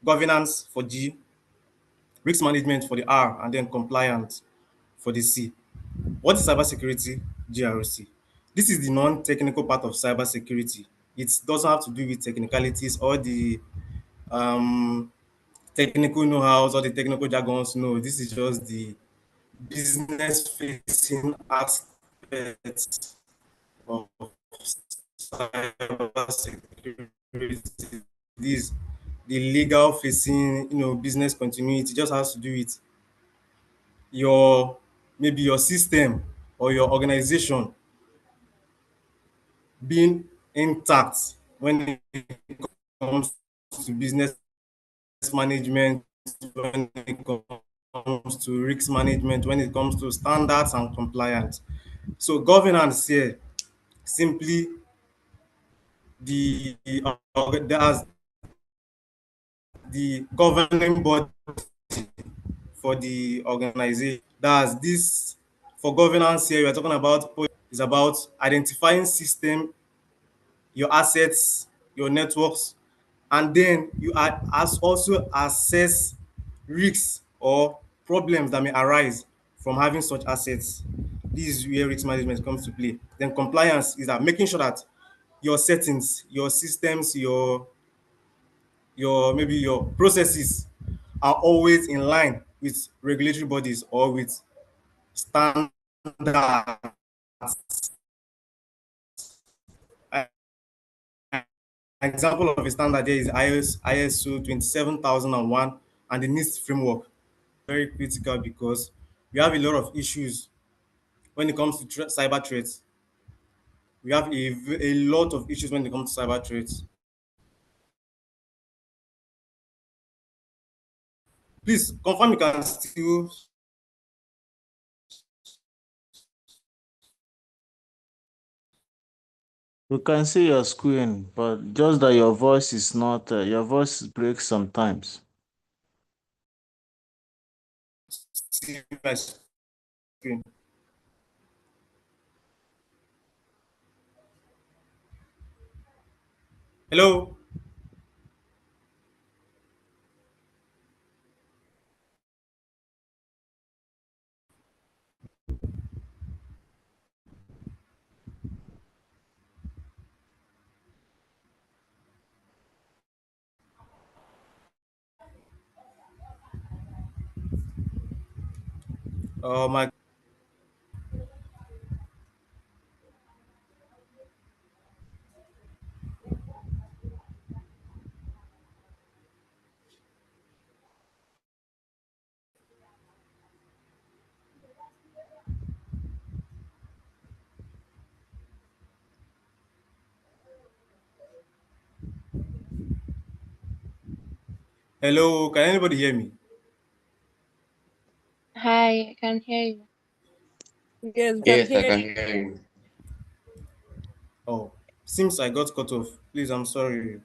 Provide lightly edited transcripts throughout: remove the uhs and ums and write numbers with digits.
governance for G, risk management for the R, and then compliance for the C. What is cybersecurity? GRC. This is the non-technical part of cybersecurity. It doesn't have to do with technicalities or the um, technical know-hows or the technical jargons. No, this is just the business-facing aspects of cybersecurity. This the legal facing, business continuity just has to do with your maybe your system or your organization being intact when it comes to business management, when it comes to risk management, when it comes to standards and compliance. So governance here simply the there's the governing body for the organization. That's this for governance here. We are talking about is about identifying system, your assets, your networks, and then you as also assess risks or problems that may arise from having such assets. This is where risk management comes to play. Then compliance is that making sure that your settings, your systems, your maybe your processes are always in line with regulatory bodies or with standards. An example of a standard there is ISO 27001 and the NIST framework. Very critical because we have a lot of issues when it comes to cyber threats. We have a lot of issues when it comes to cyber threats. Please confirm you can still. You can see your screen, but just that your voice is not, your voice breaks sometimes. See my screen. Hello. My hello. Can anybody hear me? Hi, I can hear you. Yes, we can Yes, I hear can you. hear you. Oh, seems I got cut off. Please, I'm sorry.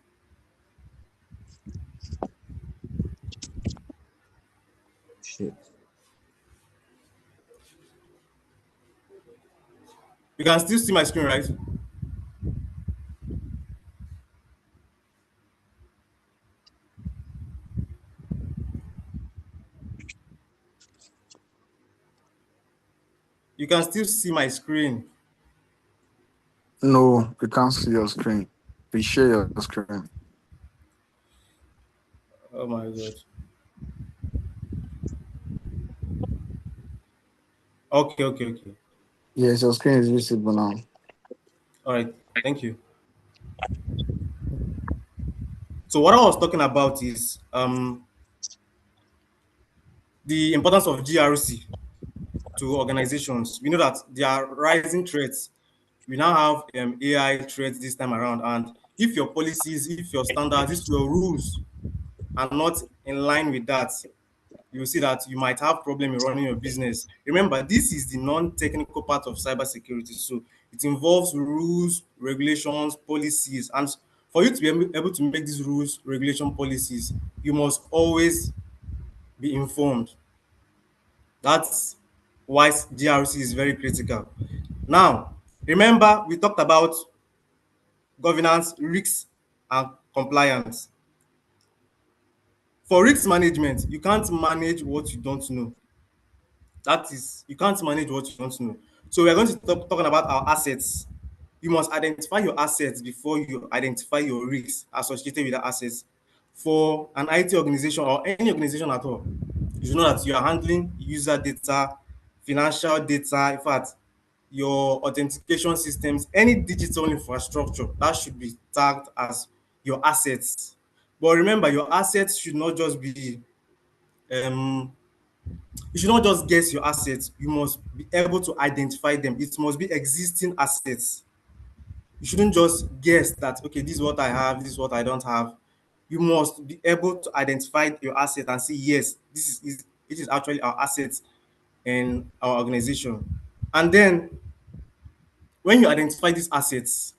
Shit. You can still see my screen, right? You can still see my screen. No, we can't see your screen. We share your screen. Oh my god. Okay, okay, okay. Yes, your screen is visible now. All right. Thank you. So what I was talking about is the importance of GRC to organizations. We know that there are rising threats. We now have AI threats this time around, and if your policies, if your standards, if your rules are not in line with that, you will see that you might have problem in running your business. Remember, this is the non-technical part of cybersecurity, so it involves rules, regulations, policies, and for you to be able to make these rules, regulation, policies, you must always be informed. That's why GRC is very critical. Now, remember we talked about governance, risks, and compliance. For risk management, you can't manage what you don't know. That is, you can't manage what you don't know. So we are going to talking about our assets. You must identify your assets before you identify your risks associated with the assets. For an IT organization or any organization at all, you should know that you are handling user data, financial data, in fact, your authentication systems, any digital infrastructure that should be tagged as your assets. But remember, your assets should not just be um, you should not just guess your assets, you must be able to identify them. It must be existing assets. You shouldn't just guess that, okay, this is what I have, this is what I don't have. You must be able to identify your asset and say, yes, it is actually our assets in our organization. And then when you identify these assets,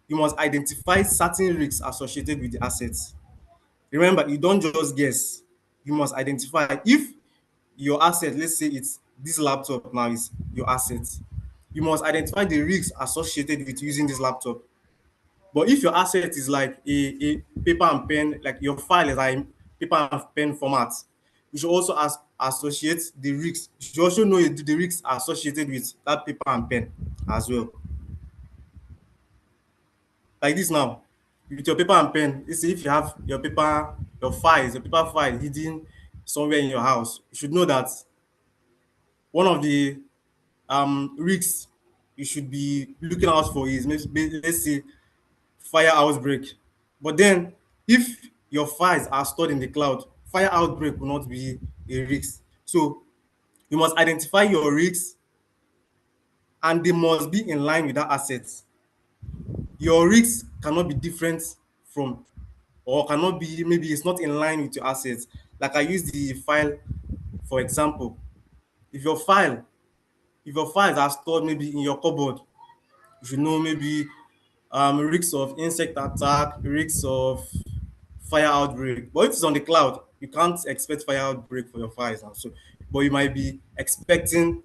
you must identify certain risks associated with the assets. Remember, you don't just guess, you must identify. If your asset, let's say it's this laptop now is your asset, you must identify the risks associated with using this laptop. But if your asset is like a paper and pen, like your file is like paper and pen format, you should also associate the risks. You should also know the risks associated with that paper and pen as well. Like this now, with your paper and pen, let's say if you have your paper, your paper file hidden somewhere in your house, you should know that one of the risks you should be looking out for is maybe, let's say, fire outbreak. But then, if your files are stored in the cloud, fire outbreak will not be a risk. So you must identify your risks and they must be in line with that asset. Your risks cannot be different from, or cannot be, maybe it's not in line with your assets. Like I use the file for example. If your file, if your files are stored maybe in your cupboard, you should know maybe risks of insect attack, risks of fire outbreak. But if it's on the cloud, you can't expect fire outbreak for your files now. So, but you might be expecting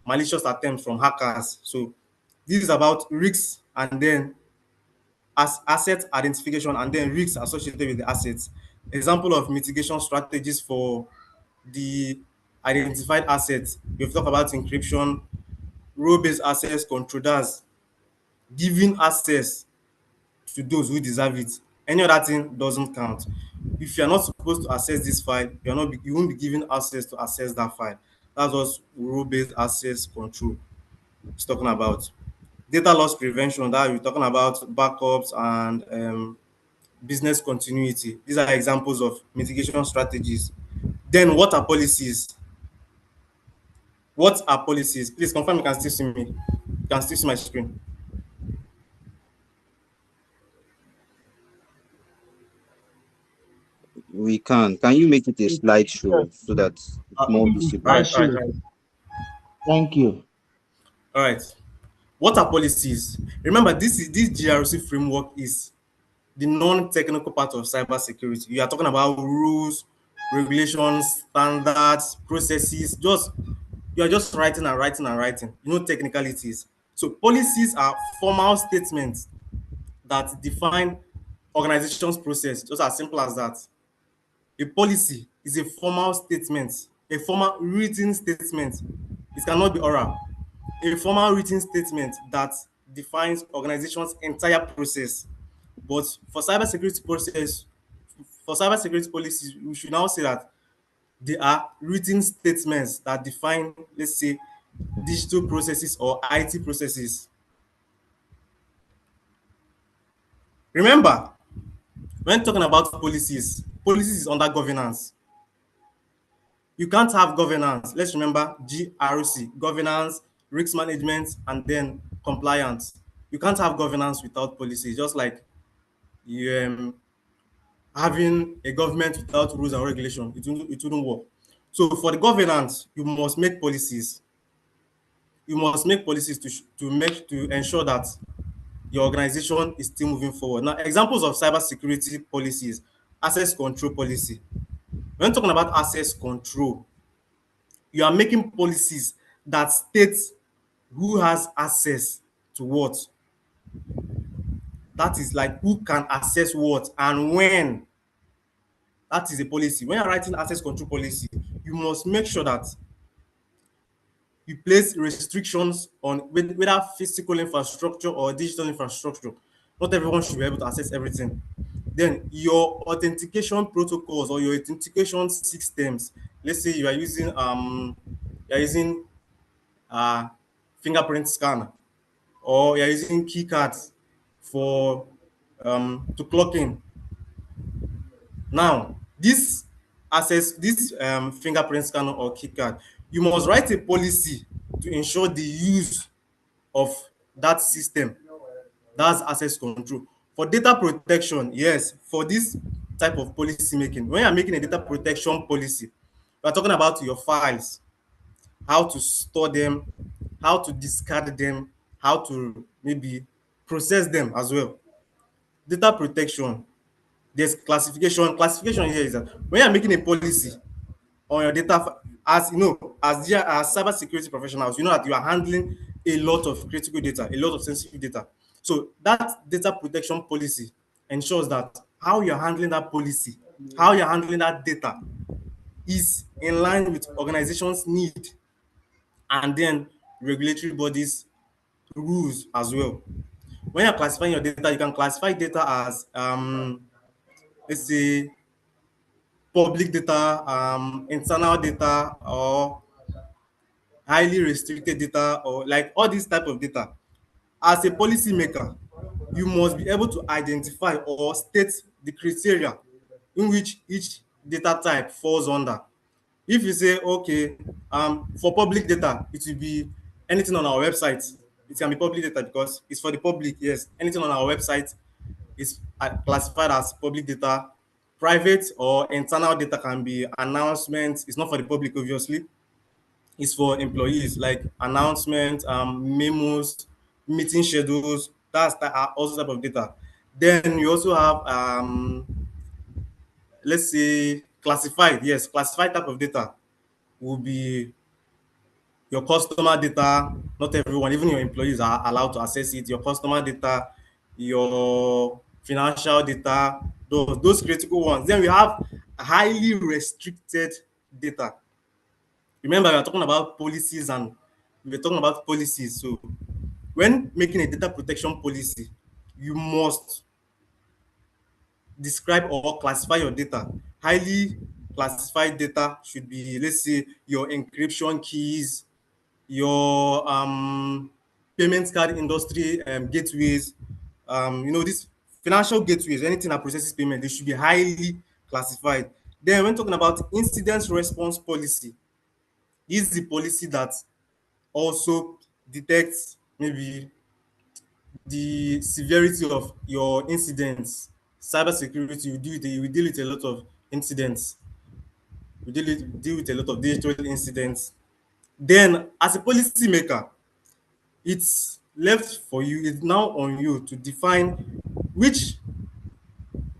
malicious attempts from hackers. So this is about risks and then as asset identification and then risks associated with the assets. Example of mitigation strategies for the identified assets. We've talked about encryption, role-based access control, that's giving access to those who deserve it. Any other thing doesn't count. If you're not supposed to access this file, you won't be given access to access that file. That's what role-based access control is talking about. Data loss prevention, that we're talking about backups and business continuity. These are examples of mitigation strategies. Then what are policies? What are policies? Please confirm you can still see me. You can still see my screen. We can. Can you make it a Yes, slideshow so that it's more All visible? right, all right, Ashley, all right. thank you. All right. What are policies? Remember, this GRC framework is the non-technical part of cybersecurity. You are talking about rules, regulations, standards, processes. Just you are just writing and writing and writing. You know technicalities. So policies are formal statements that define organization's process. Just as simple as that. A policy is a formal statement, a formal written statement. It cannot be oral. A formal written statement that defines organization's entire process. But for cybersecurity policies, we should now say that they are written statements that define, let's say, digital processes or IT processes. Remember, when talking about policies, policies is under governance. You can't have governance. Let's remember GRC, governance, risk management, and then compliance. You can't have governance without policy, just like you, having a government without rules and regulation. It wouldn't work. So for the governance, you must make policies. You must make policies to ensure that your organization is still moving forward. Now, examples of cybersecurity policies, access control policy. When talking about access control, you are making policies that state who has access to what. That is like who can access what and when. That is a policy. When you're writing access control policy, you must make sure that you place restrictions on whether physical infrastructure or digital infrastructure. Not everyone should be able to access everything. Then your authentication protocols or your authentication systems. Let's say you are using uh, fingerprint scanner, or you're using key cards for to clock in. Now, this fingerprint scanner or key card, you must write a policy to ensure the use of that system. That's access control. For data protection, yes, for this type of policy making, when you're making a data protection policy, we're talking about your files, how to store them, how to discard them, how to maybe process them as well. Data protection, there's classification. Classification here is that when you're making a policy on your data, as you know, as cybersecurity professionals, you know that you are handling a lot of critical data, a lot of sensitive data. So that data protection policy ensures that how you're handling that policy, how you're handling that data is in line with organizations' need, and then regulatory bodies rules as well. When you're classifying your data, you can classify data as let's say public data, internal data, or highly restricted data, or like all these type of data. As a policy maker, you must be able to identify or state the criteria in which each data type falls under. If you say, okay, for public data, it will be anything on our website. It can be public data because it's for the public. Yes, anything on our website is classified as public data. Private or internal data can be announcements. It's not for the public, obviously. It's for employees, like announcements, memos, meeting schedules. That's also type of data. Then you also have, let's say, classified. Yes, classified type of data will be your customer data. Not everyone, even your employees, are allowed to access it. Your customer data, your financial data, those critical ones. Then we have highly restricted data. Remember, we are talking about policies, and we are talking about policies. So when making a data protection policy, you must describe or classify your data. Highly classified data should be, let's say, your encryption keys, your payment card industry gateways, these financial gateways, anything that processes payment, they should be highly classified. Then when talking about incident response policy, this is the policy that also detects maybe the severity of your incidents. Cybersecurity, we deal with a lot of incidents. Deal with a lot of digital incidents. Then, as a policy maker, it's left for you, it's now on you to define which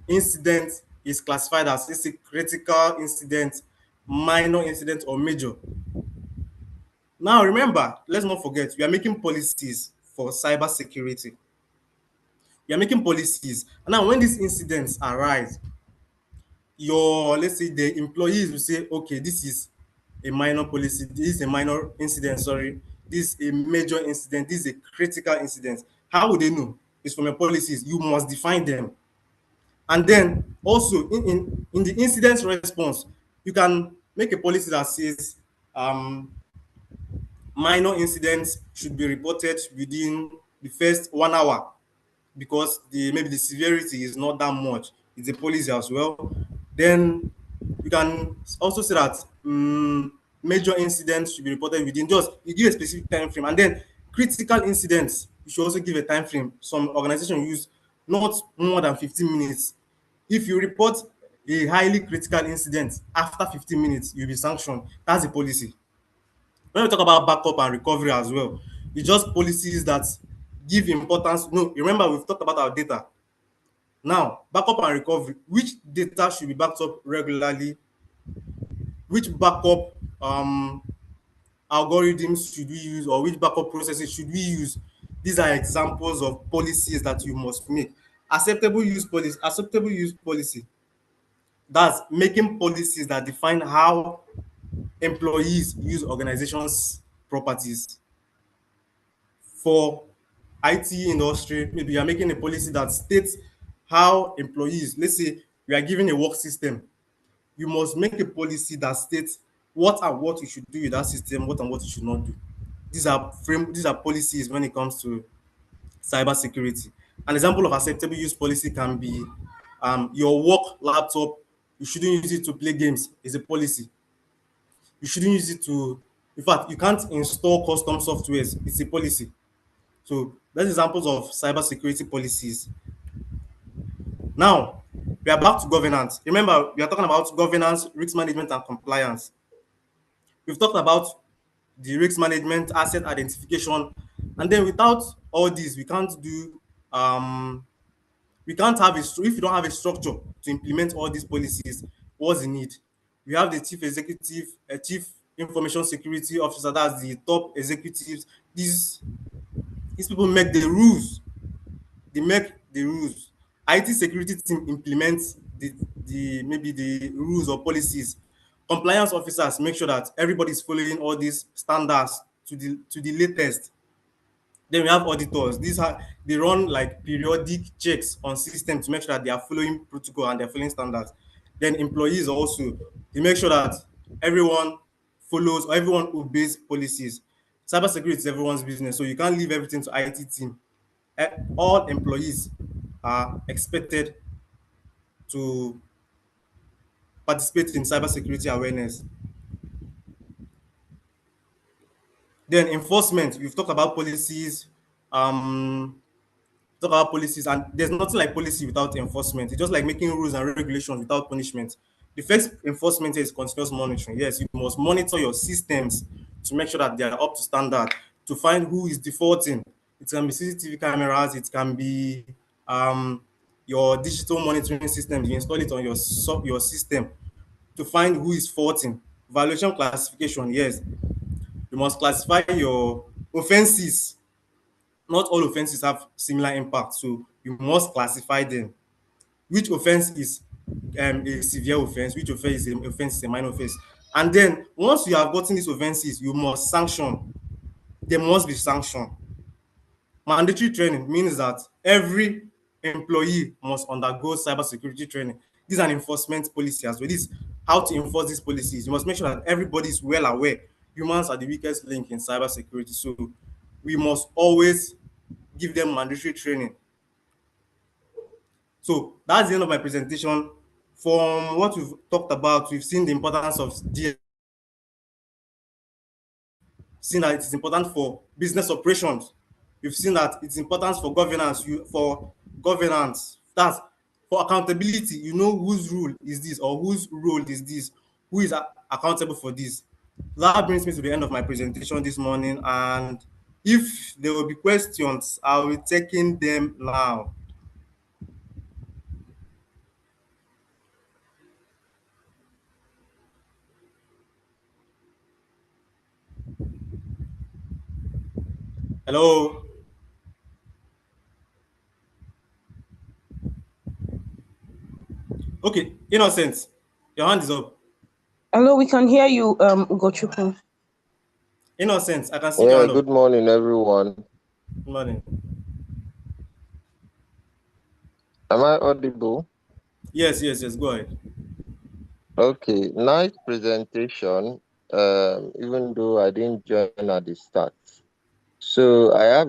incident is classified as a critical incident, minor incident, or major. Now, remember, let's not forget, we are making policies for cybersecurity. We are making policies. And now, when these incidents arise, let's say the employees will say, okay, this is a minor policy, this is a minor incident, sorry, this is a major incident, this is a critical incident. How would they know? It's from your policies. You must define them. And then also in the incident response, you can make a policy that says minor incidents should be reported within the first 1 hour, because maybe the severity is not that much. It's a policy as well. Then you can also say that major incidents should be reported within, just you give a specific time frame, and then critical incidents you should also give a time frame. Some organizations use not more than 15 minutes. If you report a highly critical incident after 15 minutes, you'll be sanctioned. That's the policy. When we talk about backup and recovery as well, it's just policies that give importance. No, remember, we've talked about our data. Now, backup and recovery, which data should be backed up regularly? Which backup algorithms should we use, or which backup processes should we use? These are examples of policies that you must make. Acceptable use policy That's making policies that define how employees use organizations' properties. For IT industry, maybe you're making a policy that states how employees, let's say we are giving a work system, you must make a policy that states what you should do with that system, what and what you should not do. These are policies when it comes to cybersecurity. An example of acceptable use policy can be your work laptop. You shouldn't use it to play games. Is a policy. You shouldn't use it to. In fact, you can't install custom softwares. It's a policy. So that's examples of cybersecurity policies. Now we are back to governance. Remember, we are talking about governance, risk management, and compliance. We've talked about the risk management, asset identification, and then without all these, we can't have if you don't have a structure to implement all these policies. What's the need? We have the chief executive, chief information security officer. That's the top executives. These people make the rules. They make the rules. IT security team implements the maybe the rules or policies. Compliance officers make sure that everybody is following all these standards to the latest. Then we have auditors. They run like periodic checks on systems to make sure that they are following protocol and they're following standards. Then employees also, they make sure that everyone follows or everyone obeys policies. Cybersecurity is everyone's business, so you can't leave everything to IT team. All employees are expected to participate in cybersecurity awareness. Then enforcement, we've talked about policies, and there's nothing like policy without enforcement. It's just like making rules and regulations without punishment. The first enforcement is continuous monitoring. Yes, you must monitor your systems to make sure that they are up to standard, to find who is defaulting. It can be CCTV cameras, it can be your digital monitoring systems. You install it on your system to find who is faulting. Violation classification, yes, you must classify your offenses. Not all offenses have similar impact, so you must classify them. Which offense is a severe offense, which offense is a minor offense. And then once you have gotten these offenses, you must sanction. There must be sanction. Mandatory training means that every employee must undergo cybersecurity training. This is an enforcement policy as well. This is how to enforce these policies. You must make sure that everybody is well aware humans are the weakest link in cybersecurity. So we must always give them mandatory training. So that's the end of my presentation. From what we've talked about, we've seen the importance of seen that it is important for business operations. We've seen that it's important for governance. That's for accountability. You know whose rule is this or whose role is this, who is accountable for this. That brings me to the end of my presentation this morning. And if there will be questions, I will be taking them now. Hello. Okay, Innocent, your hand is up. Hello, we can hear you, UGOCHUKWU. Innocent, I can see your Yeah, hand up. good morning, everyone. Good morning. Am I audible? Yes, go ahead. Okay, nice presentation, even though I didn't join at the start. So I have